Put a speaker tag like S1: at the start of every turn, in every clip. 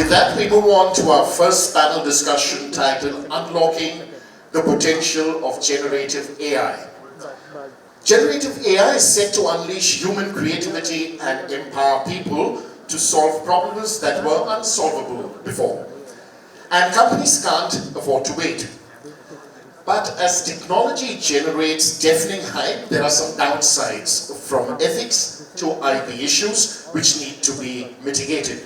S1: With that, we move on to our first panel discussion titled Unlocking the Potential of Generative AI. Generative AI is set to unleash human creativity and empower people to solve problems that were unsolvable before. And companies can't afford to wait. But as technology generates deafening hype, there are some downsides, from ethics to IP issues, which need to be mitigated.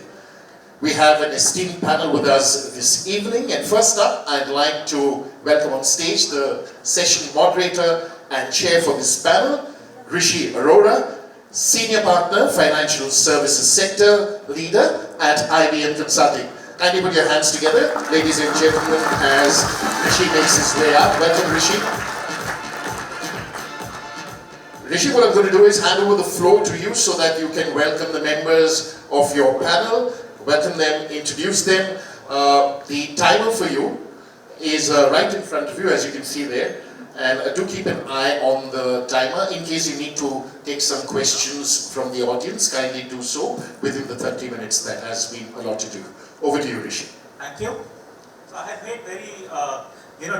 S1: We have an esteemed panel with us this evening, and first up, I'd like to welcome on stage the session moderator and chair for this panel, Rishi Arora, Senior Partner, Financial Services Sector Leader at IBM Consulting. Kindly put your hands together, ladies and gentlemen, as Rishi makes his way up. Welcome, Rishi. Rishi, what I'm going to do is hand over the floor to you so that you can welcome the members of your panel, welcome them, introduce them. The timer for you is right in front of you, as you can see there. And do keep an eye on the timer in case you need to take some questions from the audience. Kindly do so within the 30 minutes that has been allotted to you. Over to you, Rishi.
S2: Thank you. So I have made very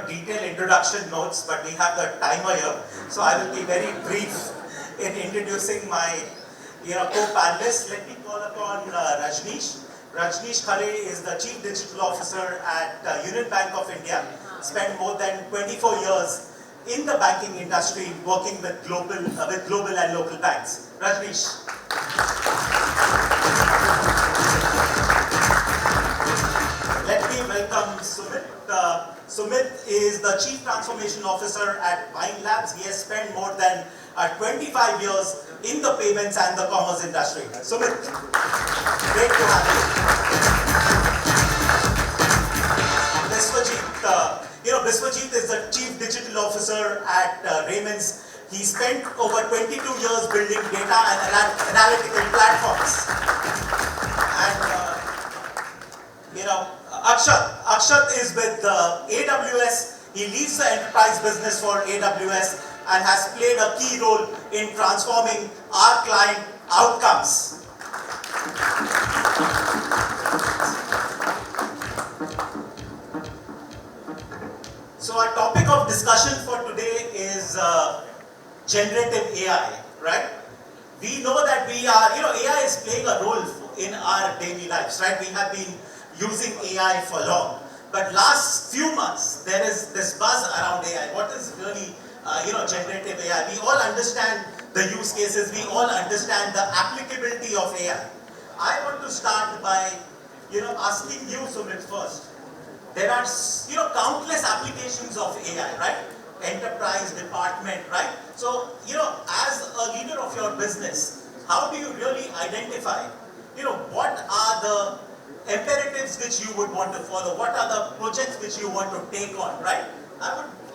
S2: detailed introduction notes, but we have the timer here. So I will be very brief in introducing my co-panelists. Let me call upon Rajneesh. Rajneesh Khare is the Chief Digital Officer at Union Bank of India. Spent more than 24 years in the banking industry working with global and local banks. Rajneesh. Let me welcome Sumit. Sumit is the Chief Transformation Officer at Mind Labs. He has spent more than 25 years in the payments and the commerce industry. Sumit, great to have you. Biswajit, Biswajit is the Chief Digital Officer at Raymond's. He spent over 22 years building data and analytical platforms. And Akshat is with AWS. He leads the enterprise business for AWS and has played a key role in transforming our client outcomes. So our topic of discussion for today is generative AI, right? We know that AI is playing a role in our daily lives, right? We have been using AI for long. But last few months, there is this buzz around AI. What is really, generative AI? We all understand the use cases. We all understand the applicability of AI. I want to start by, asking you, Sumit, first. There are, countless applications of AI, right? Enterprise, department, right? So, as a leader of your business, how do you really identify, what are the imperatives which you would want to follow? What are the projects which you want to take on, right?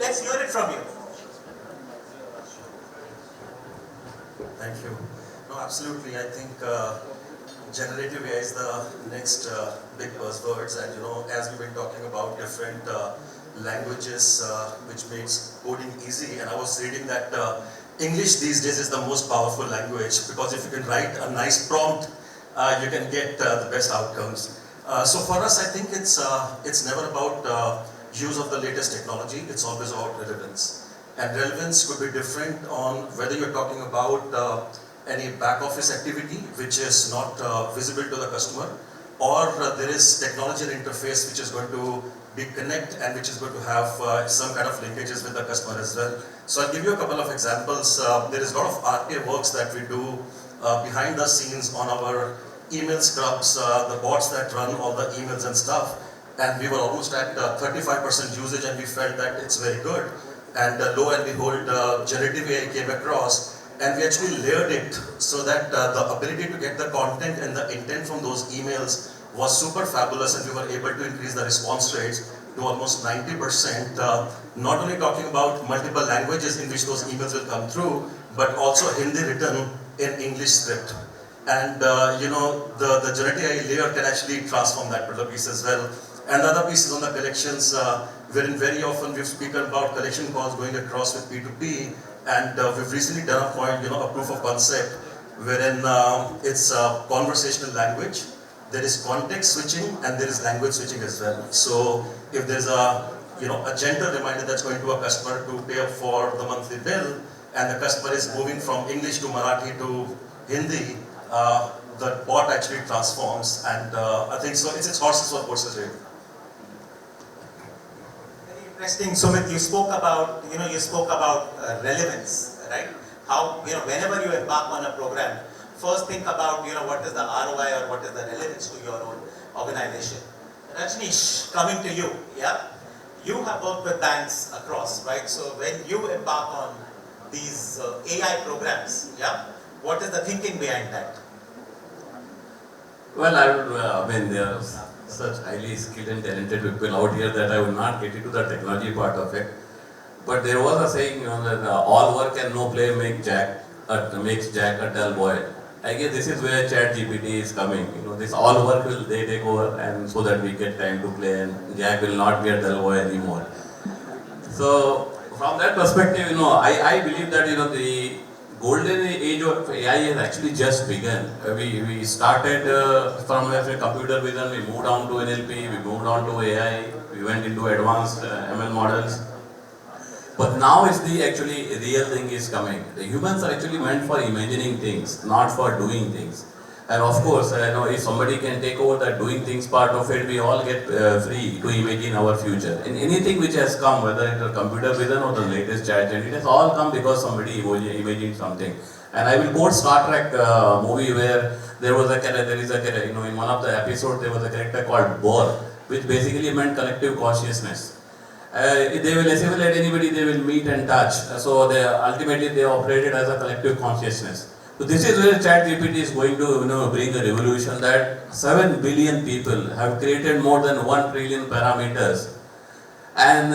S2: Let's hear it from you.
S3: Thank you. No, absolutely. I think generative AI is the next big buzzwords, and as we've been talking about different languages which makes coding easy, and I was reading that English these days is the most powerful language, because if you can write a nice prompt, you can get the best outcomes. So for us, I think it's never about use of the latest technology. It's always about relevance, and relevance could be different on whether you're talking about any back office activity which is not visible to the customer, or there is technology and interface which is going to be connect and which is going to have some kind of linkages with the customer as well. So I'll give you a couple of examples. There is a lot of RPA works that we do behind the scenes on our email scrubs, the bots that run all the emails and stuff, and we were almost at 35% usage, and we felt that it's very good. And lo and behold, generative AI came across, and we actually layered it so that the ability to get the content and the intent from those emails was super fabulous, and we were able to increase the response rates to almost 90%, not only talking about multiple languages in which those emails will come through, but also Hindi written in English script. And the generative AI layer can actually transform that particular piece as well. And the other piece is on the collections, wherein very often we've spoken about collection calls going across with P2P, and we've recently done a proof of concept, wherein it's a conversational language, there is context switching and there is language switching as well. So if there's a gentle reminder that's going to a customer to pay up for the monthly bill, and the customer is moving from English to Marathi to Hindi, the bot actually transforms, and I think so. It's horses for courses, really.
S2: Very interesting, Sumit. You spoke about relevance, right? How whenever you embark on a program, first think about what is the ROI or what is the relevance to your own organization. Rajneesh, coming to you, yeah. You have worked with banks across, right? So when you embark on these AI programs, yeah, what is the thinking behind that?
S4: Well, I mean, there are such highly skilled and talented people out here that I will not get into the technology part of it. But there was a saying, that all work and no play makes Jack a dull boy. I guess this is where ChatGPT is coming. This all work will they take over, and so that we get time to play, and Jack will not be a dull boy anymore. So from that perspective, I believe that the golden age of AI has actually just begun. We started from a computer vision, we moved on to NLP, we moved on to AI, we went into advanced ML models. But now is the actually real thing is coming. The humans are actually meant for imagining things, not for doing things. And of course, if somebody can take over the doing things part of it, we all get free to imagine our future. And anything which has come, whether it's a computer vision or the latest chat, it has all come because somebody imagined something. And I will quote Star Trek movie where there is a character, in one of the episodes there was a character called Borg, which basically meant collective consciousness. They will assimilate anybody they will meet and touch. So ultimately they operated as a collective consciousness. So this is where ChatGPT is going to bring a revolution, that 7 billion people have created more than 1 trillion parameters, and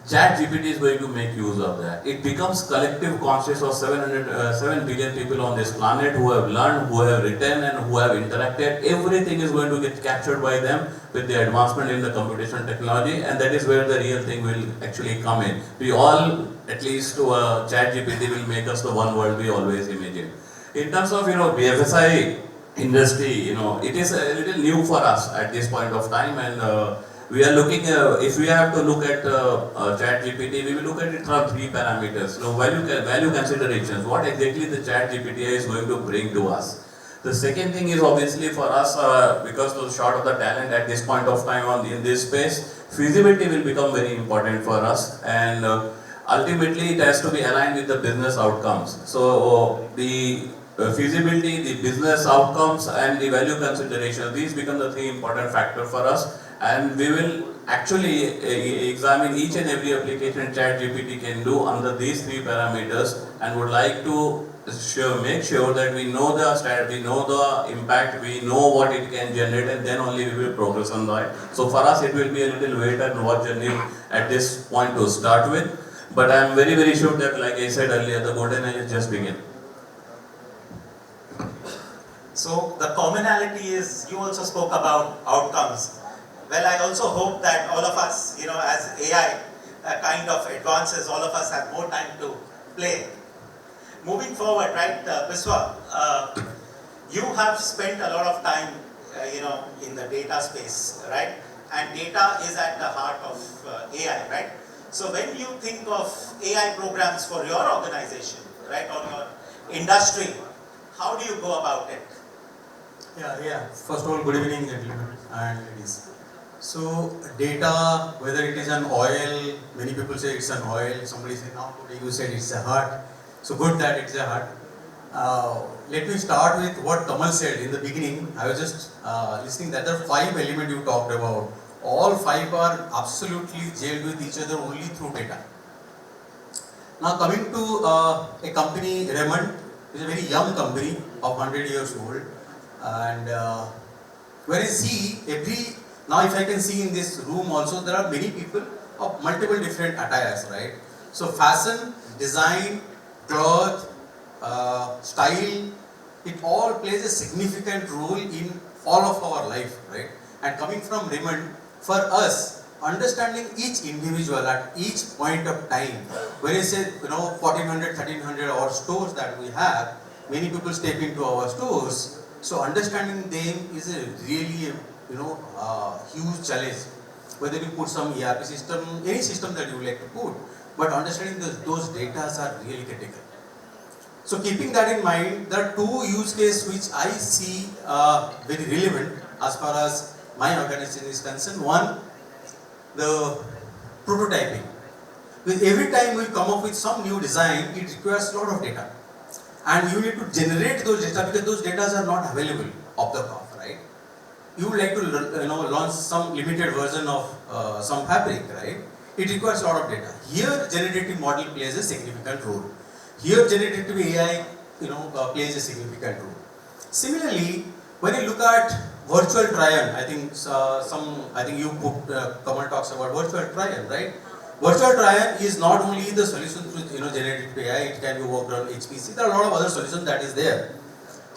S4: ChatGPT is going to make use of that. It becomes collective conscious of 7 billion people on this planet who have learned, who have written, and who have interacted. Everything is going to get captured by them with the advancement in the computation technology, and that is where the real thing will actually come in. We all, at least ChatGPT will make us the one world we always imagine. In terms of BFSI industry, it is a little new for us at this point of time, and we are looking, if we have to look at ChatGPT, we will look at it from 3 parameters. Value considerations, what exactly the ChatGPT is going to bring to us. The second thing is obviously for us, because of the short of the talent at this point of time in this space, feasibility will become very important for us, and ultimately it has to be aligned with the business outcomes. So the feasibility, the business outcomes, and the value consideration, these become the 3 important factors for us, and we will actually examine each and every application ChatGPT can do under these 3 parameters, and would like to make sure that we know the impact, we know what it can generate, and then only we will progress on that. So for us it will be a little wait and watch journey at this point to start with, but I am very, very sure that, like I said earlier, the golden age has just begun.
S2: So the commonality is, you also spoke about outcomes. Well, I also hope that all of us, as AI kind of advances, all of us have more time to play. Moving forward, right, Biswa, you have spent a lot of time, in the data space, right? And data is at the heart of AI, right? So when you think of AI programs for your organization, right, or your industry, how do you go about it?
S5: Yeah. First of all, good evening, gentlemen and ladies. So, data, whether it is an oil, many people say it's an oil, somebody say now today you said it's a heart. So good that it's a heart. Let me start with what Kamal said in the beginning. I was just listening that there are 5 elements you talked about. All 5 are absolutely jailed with each other only through data. Now coming to a company, Raymond, is a very young company of 100 years old, and whereas now if I can see in this room also, there are many people of multiple different attires, right? So fashion, design, cloth, style, it all plays a significant role in all of our life, right? And coming from Raymond, for us, understanding each individual at each point of time, when you say, 1400, 1300 our stores that we have, many people step into our stores, So understanding them is a really, huge challenge. Whether you put some ERP system, any system that you would like to put, but understanding those data are really critical. So keeping that in mind, there are two use cases which I see very relevant as far as my organization is concerned. One, the prototyping. With every time we come up with some new design, it requires a lot of data. And you need to generate those data because those data are not available off the cuff, right? You would like to launch some limited version of some fabric, right? It requires a lot of data. Here, generative model plays a significant role. Here, generative AI, plays a significant role. Similarly, when you look at virtual try-on, I think you put Kamal talks about virtual try-on, right? Virtual try-on is not only the solution through generative AI. It can be worked on HPC. There are a lot of other solutions that is there.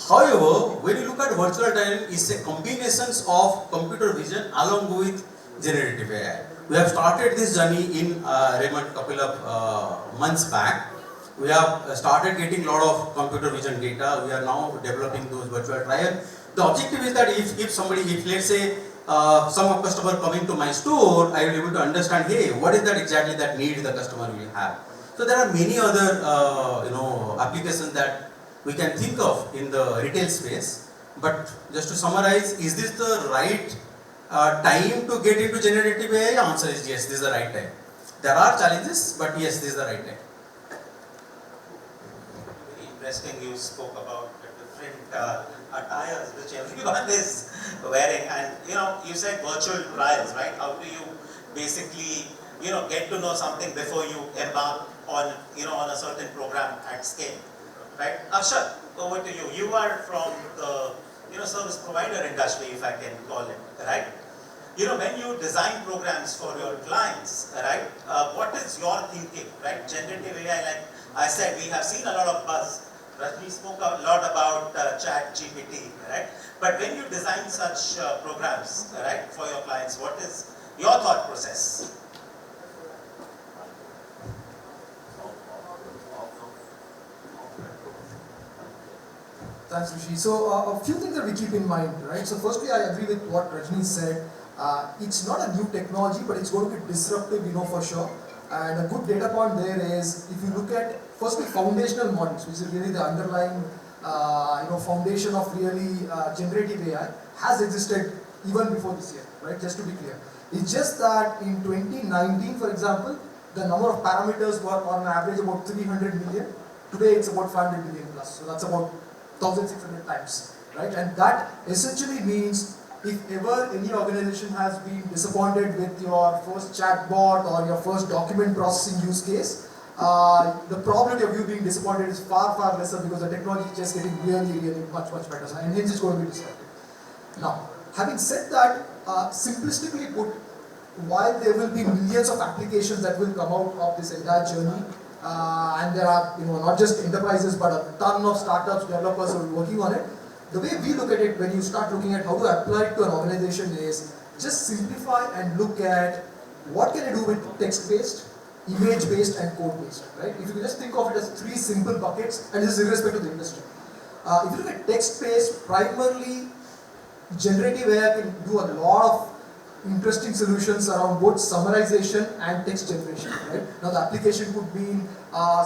S5: However, when you look at virtual try-on, it's a combination of computer vision along with generative AI. We have started this journey in Raymond a couple of months back. We have started getting a lot of computer vision data. We are now developing those virtual try-on. The objective is that if let's say some customer coming to my store, I will be able to understand, hey, what is that exactly that need the customer will have. So there are many other applications that we can think of in the retail space. But just to summarize, is this the right time to get into generative AI? The answer is yes, this is the right time. There are challenges, but yes, this is the right time.
S2: Very interesting. You spoke about the different attires which everyone is wearing, and you said virtual trials, right? How do you basically get to know something before you embark on on a certain program at scale, right? Akshat, over to you. You are from the service provider industry, if I can call it, right? When you design programs for your clients, right? What is your thinking, right? Generative AI, like I said, we have seen a lot of buzz. Rajni spoke a lot about ChatGPT, right? But when you design such programs, right, for your clients, what is your thought process?
S6: Thanks, Rishi. So a few things that we keep in mind, right? So firstly, I agree with what Rajni said. It's not a new technology, but it's going to be disruptive, for sure. And a good data point there is, if you look at, firstly, foundational models, which is really the underlying, foundation of really generative AI, has existed even before this year, right? Just to be clear. It's just that in 2019, for example, the number of parameters were on average about 300 million. Today, it's about 500 million plus. So that's about 1,600 times, right? And that essentially means if ever any organization has been disappointed with your first chatbot or your first document processing use case, the probability of you being disappointed is far, far lesser because the technology is just getting really, really much, much better. And hence it's going to be disruptive. Now, having said that, simplistically put, while there will be millions of applications that will come out of this entire journey, and there are not just enterprises but a ton of startups, developers who are working on it. The way we look at it when you start looking at how to apply it to an organization is just simplify and look at what can I do with text-based, image-based and code-based, right? If you just think of it as three simple buckets, and this is irrespective of the industry. If you look at text-based, primarily generative AI can do a lot of interesting solutions around both summarization and text generation, right? Now the application could mean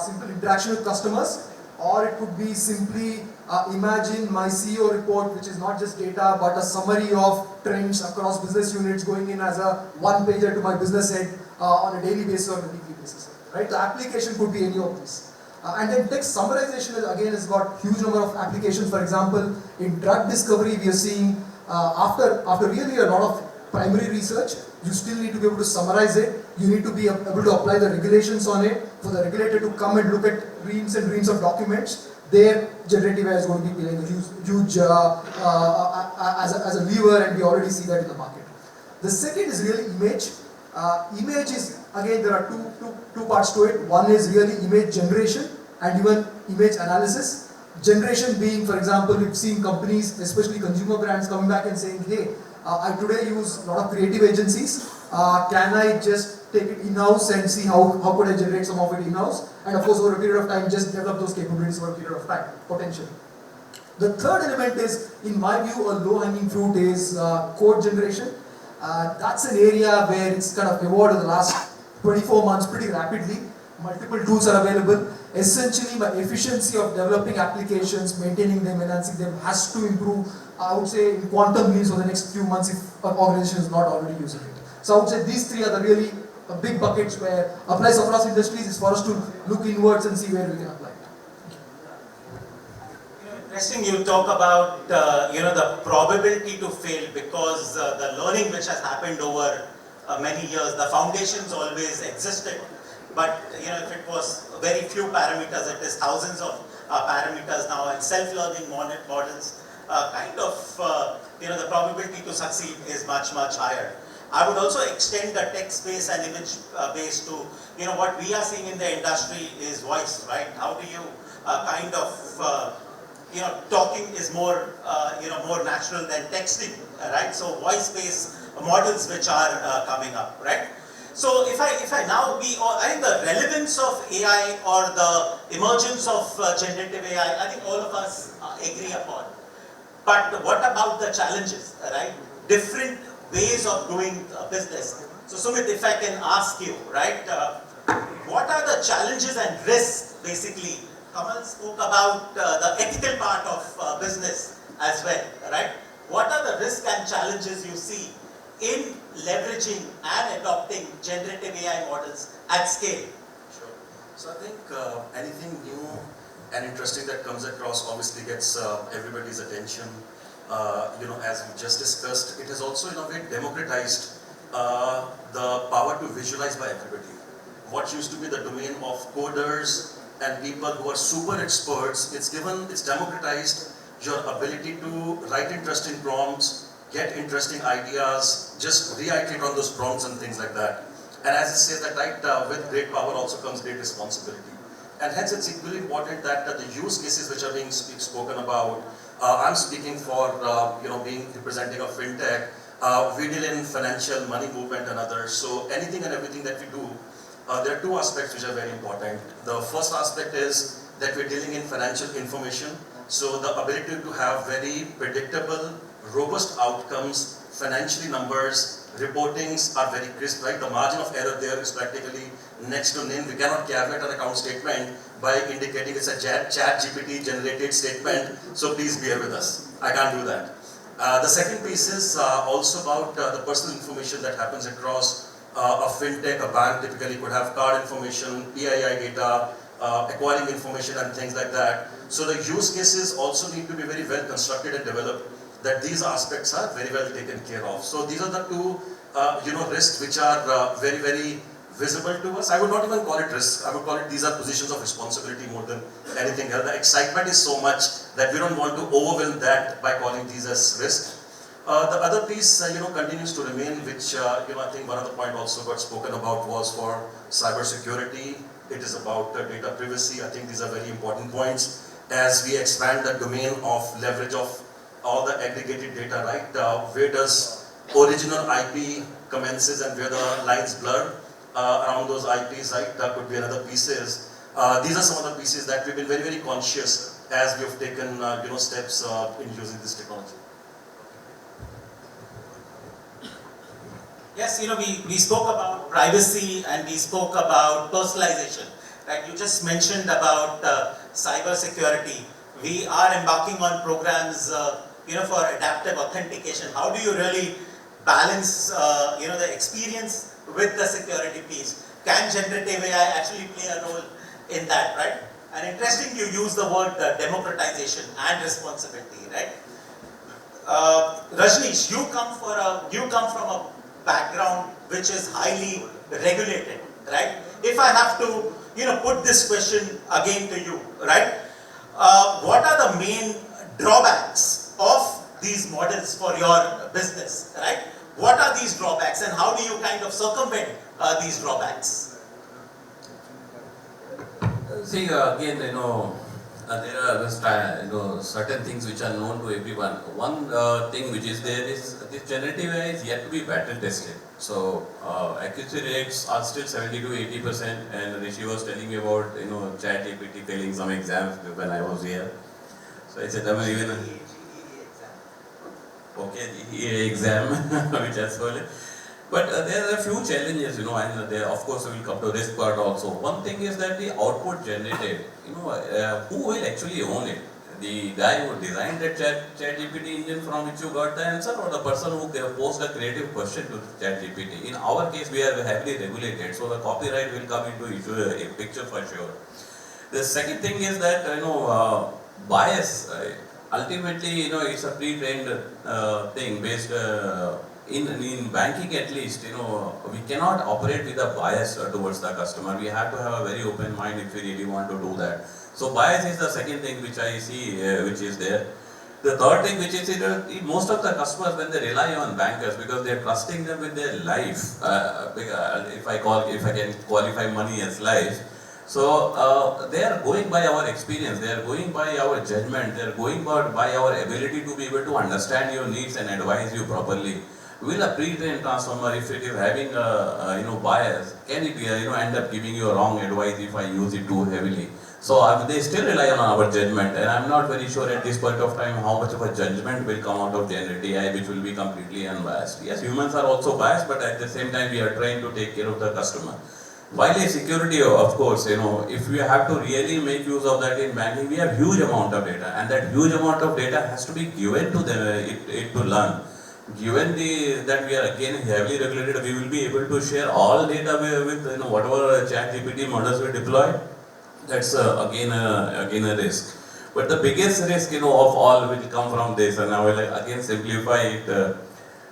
S6: simple interaction with customers, or it could be simply imagine my CEO report, which is not just data but a summary of trends across business units going in as a one-pager to my business head on a daily basis or a weekly basis, right? The application could be any of these. And then text summarization again has got huge number of applications. For example, in drug discovery, we are seeing after really a lot of primary research, you still need to be able to summarize it. You need to be able to apply the regulations on it for the regulator to come and look at reams and reams of documents. There, generative AI is going to be playing a huge as a lever, and we already see that in the market. The second is really image. Image is, again, there are two parts to it. One is really image generation and even image analysis. Generation being, for example, we've seen companies, especially consumer brands, coming back and saying, hey, I today use a lot of creative agencies. Can I just take it in-house and see how could I generate some of it in-house? And of course, over a period of time, just develop those capabilities over a period of time, potentially. The third element is, in my view, a low-hanging fruit is code generation. That's an area where it's kind of evolved in the last 24 months pretty rapidly. Multiple tools are available. Essentially, my efficiency of developing applications, maintaining them, enhancing them has to improve, I would say, in quantum leaps over the next few months if an organization is not already using it. So I would say these three are the really big buckets where applies across industries is for us to look inwards and see where we can apply it.
S2: Interesting, you talk about the probability to fail because the learning which has happened over many years, the foundations always existed. But if it was very few parameters, it is thousands of parameters now, and self-learning models the probability to succeed is much higher. I would also extend the text base and image base to what we are seeing in the industry is voice, right? How do you talking is more more natural than texting, right? So voice-based models which are coming up, right? So if I now I think the relevance of AI or the emergence of generative AI, I think all of us agree upon. But what about the challenges, right? Different ways of doing business. So Sumit, if I can ask you, right, what are the challenges and risks basically? Kamal spoke about the ethical part of business as well, right? What are the risks and challenges you see in leveraging and adopting generative AI models at scale?
S3: Sure. So I think anything new and interesting that comes across obviously gets everybody's attention. As we just discussed, it has also in a way democratized the power to visualize by everybody. What used to be the domain of coders and people who are super experts, it's democratized your ability to write interesting prompts, get interesting ideas, just reiterate on those prompts and things like that. And as it says that, right, with great power also comes great responsibility. And hence it's equally important that the use cases which are being spoken about, I'm speaking for, representing a fintech, we deal in financial money movement and others. So anything and everything that we do, there are two aspects which are very important. The first aspect is that we're dealing in financial information. So the ability to have very predictable, robust outcomes, financially numbers, reportings are very crisp, right? The margin of error there is practically next to nil. We cannot caveat an account statement by indicating it's a chat GPT generated statement, so please bear with us. I can't do that. The second piece is also about the personal information that happens across a fintech. A bank typically could have card information, PII data, acquiring information and things like that. So the use cases also need to be very well constructed and developed, that these aspects are very well taken care of. So these are the two risks which are very, very visible to us. I would not even call it risks. I would call it these are positions of responsibility more than anything else. The excitement is so much that we don't want to overwhelm that by calling these as risks. The other piece continues to remain, which I think one of the point also got spoken about was for cyber security. It is about data privacy. I think these are very important points as we expand the domain of leverage of all the aggregated data, right? Where does original IP commences and where the lines blur around those IPs, right? That could be another pieces. These are some of the pieces that we've been very, very conscious as we have taken steps in using this technology.
S2: Yes, we spoke about privacy and we spoke about personalization, right? You just mentioned about cyber security. We are embarking on programs, for adaptive authentication. How do you really balance, the experience with the security piece? Can generative AI actually play a role in that, right? And interesting, you use the word democratization and responsibility, right? Rajneesh, you come from a background which is highly regulated, right? If I have to, put this question again to you, right? What are the main drawbacks of these models for your business, right? What are these drawbacks and how do you kind of circumvent these drawbacks?
S4: See, again, there are certain things which are known to everyone. One thing which is there is this generative AI is yet to be pattern tested. So accuracy rates are still 70 to 80%, and Rishi was telling me about chat GPT failing some exams when I was here. So I said, I mean, even okay, the exam, which has fallen. But there are a few challenges, and there, of course, we will come to risk part also. One thing is that the output generated, who will actually own it? The guy who designed the ChatGPT engine from which you got the answer, or the person who posed a creative question to ChatGPT? In our case, we are heavily regulated, so the copyright will come into a picture for sure. The second thing is that bias. Ultimately, it's a pre-trained thing based in banking at least. We cannot operate with a bias towards the customer. We have to have a very open mind if we really want to do that. So bias is the second thing which I see, which is there. The third thing, which is most of the customers, when they rely on bankers because they're trusting them with their life. If I can qualify money as life. So they are going by our experience, they are going by our judgment, they are going by our ability to be able to understand your needs and advise you properly. Will a pre-trained transformer, if it is having a bias, can it end up giving you a wrong advice if I use it too heavily? So they still rely on our judgment, and I'm not very sure at this point of time how much of a judgment will come out of generative AI, which will be completely unbiased. Yes, humans are also biased, but at the same time we are trying to take care of the customer. While in security, of course, if we have to really make use of that in banking, we have huge amount of data, and that huge amount of data has to be given to it to learn. Given that we are again heavily regulated, we will be able to share all data with whatever ChatGPT models we deploy. That's again a risk. But the biggest risk of all will come from this, and I will again simplify it.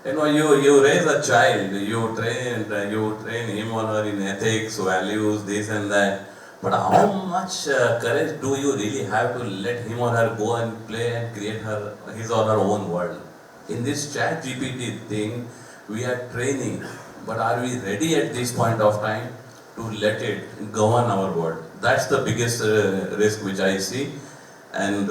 S4: You raise a child, you train him or her in ethics, values, this and that. But how much courage do you really have to let him or her go and play and create his or her own world? In this chat GPT thing, we are training, but are we ready at this point of time to let it govern our world? That's the biggest risk which I see, and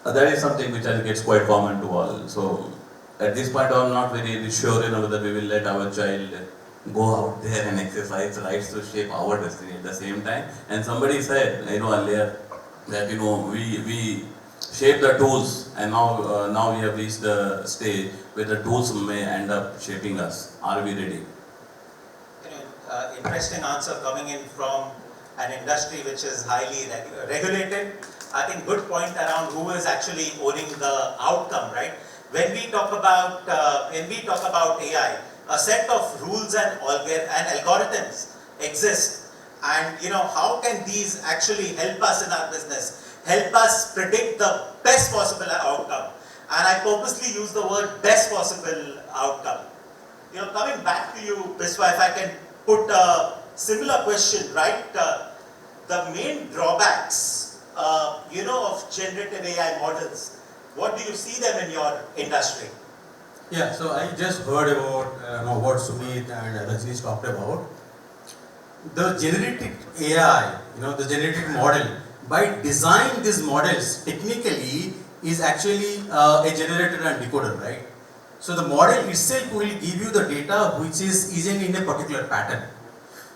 S4: that is something which gets quite common to all. So at this point, I'm not very sure whether we will let our child go out there and exercise rights to shape our destiny at the same time. And somebody said, earlier that we shape the tools, and now we have reached the stage where the tools may end up shaping us. Are we ready?
S2: Interesting answer coming in from an industry which is highly regulated. I think good point around who is actually owning the outcome, right? When we talk about AI, a set of rules and algorithms exist, and how can these actually help us in our business, help us predict the best possible outcome? And I purposely use the word best possible outcome. Coming back to you, Biswa, if I can put a similar question, right? The main drawbacks, of generative AI models. What do you see them in your industry?
S5: Yeah, so I just heard about what Sumit and Rajnish talked about. The generative AI, the generative model, by design these models technically is actually a generator and decoder, right? So the model itself will give you the data which isn't in a particular pattern.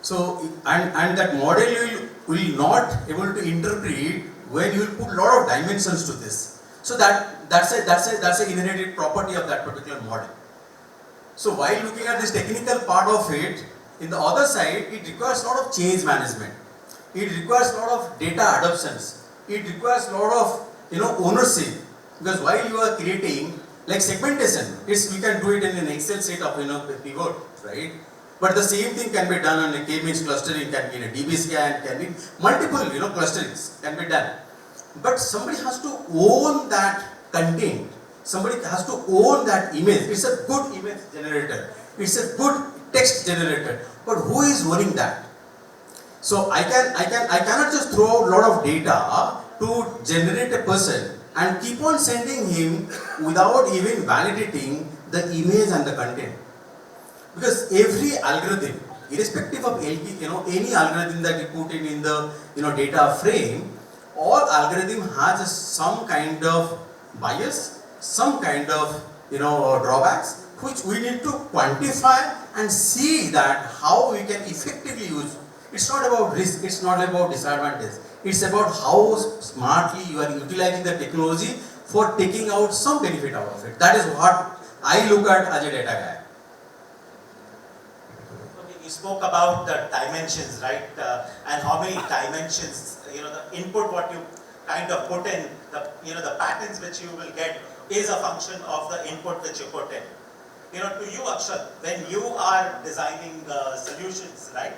S5: So and that model will not able to interpret when you will put a lot of dimensions to this. So that's a inherited property of that particular model. So while looking at this technical part of it, in the other side, it requires a lot of change management. It requires a lot of data adoptions. It requires a lot of ownership, because while you are creating like segmentation, we can do it in an Excel set of pivot, right? But the same thing can be done on a K-means clustering, can be in a DB scan, can be multiple clusterings can be done. But somebody has to own that content. Somebody has to own that image. It's a good image generator. It's a good text generator. But who is owning that? So I cannot just throw out a lot of data to generate a person and keep on sending him without even validating the image and the content. Because every algorithm, irrespective of any algorithm that you put in the data frame, all algorithm has some kind of bias, some kind of drawbacks, which we need to quantify and see that how we can effectively use. It's not about risk, it's not about disadvantage. It's about how smartly you are utilizing the technology for taking out some benefit out of it. That is what I look at as a data guy.
S2: Okay, you spoke about the dimensions, right? And how many dimensions, the input what you kind of put in, the patterns which you will get is a function of the input which you put in. To you, Akshat, when you are designing solutions, right?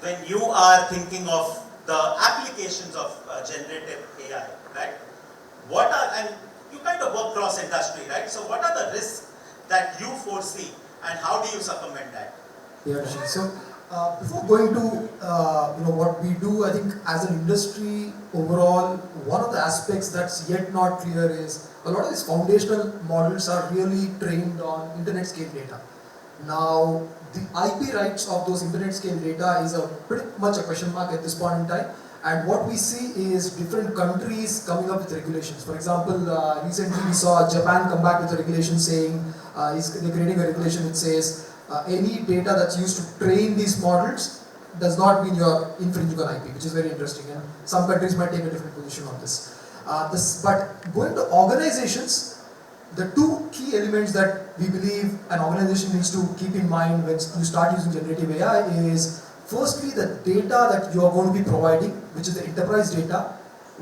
S2: When you are thinking of the applications of generative AI, right? And you kind of work cross industry, right? So what are the risks that you foresee and how do you circumvent that?
S6: Yeah, Rishi. So before going to what we do, I think as an industry overall, one of the aspects that's yet not clear is a lot of these foundational models are really trained on internet scale data. Now, the IP rights of those internet scale data is pretty much a question mark at this point in time. And what we see is different countries coming up with regulations. For example, recently we saw Japan come back with a regulation saying, they're creating a regulation which says any data that's used to train these models does not mean you're infringing on IP, which is very interesting. And some countries might take a different position on this. But going to organizations, the two key elements that we believe an organization needs to keep in mind when you start using generative AI is firstly the data that you are going to be providing, which is the enterprise data.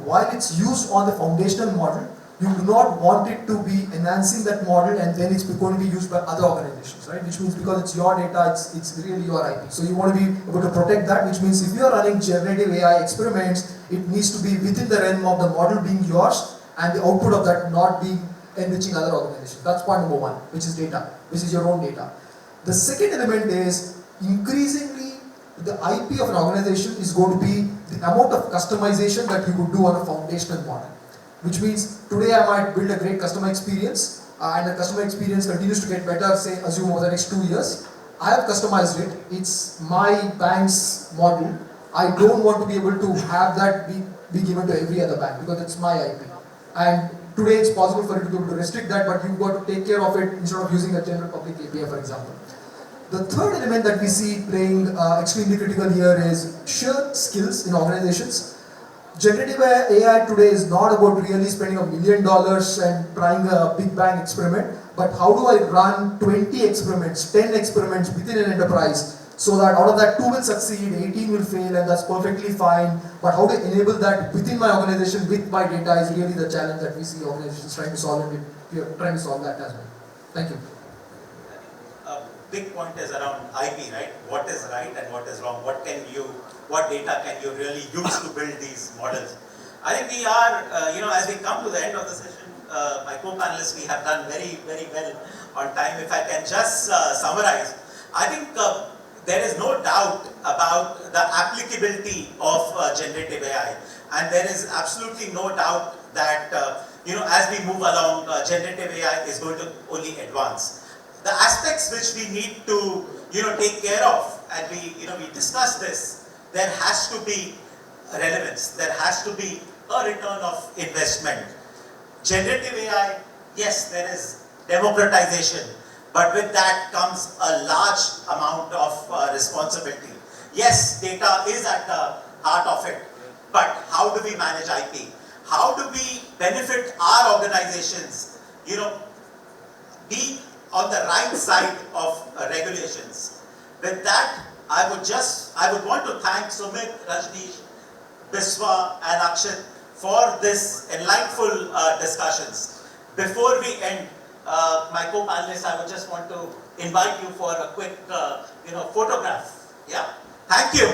S6: While it's used on the foundational model, you do not want it to be enhancing that model and then it's going to be used by other organizations, right? Which means because it's your data, it's really your IP. So you want to be able to protect that, which means if you are running generative AI experiments, it needs to be within the realm of the model being yours and the output of that not being enriching other organizations. That's point number one, which is data, which is your own data. The second element is increasingly the IP of an organization is going to be the amount of customization that you could do on a foundational model. Which means today I might build a great customer experience and the customer experience continues to get better, say assume over the next 2 years. I have customized it, it's my bank's model. I don't want to be able to have that be given to every other bank because it's my IP. And today it's possible for you to be able to restrict that, but you've got to take care of it instead of using a general public API, for example. The third element that we see playing extremely critical here is sheer skills in organizations. Generative AI today is not about really spending $1 million and trying a big bang experiment, but how do I run 20 experiments, 10 experiments within an enterprise so that out of that 2 will succeed, 18 will fail, and that's perfectly fine. But how to enable that within my organization with my data is really the challenge that we see organizations trying to solve, and we're trying to solve that as well. Thank you.
S2: Big point is around IP, right? What is right and what is wrong? What data can you really use to build these models? I think we are, as we come to the end of the session, my co-panelists, we have done very, very well on time. If I can just summarize, I think there is no doubt about the applicability of generative AI, and there is absolutely no doubt that as we move along, generative AI is going to only advance. The aspects which we need to take care of, and we discussed this, there has to be relevance, there has to be a return of investment. Generative AI, yes, there is democratization, but with that comes a large amount of responsibility. Yes, data is at the heart of it, but how do we manage IP? How do we benefit our organizations, be on the right side of regulations? With that, I would want to thank Sumit, Rajneesh, Biswa and Akshat for this enlightful discussions. Before we end, my co-panelists, I would just want to invite you for a quick photograph. Yeah, thank you.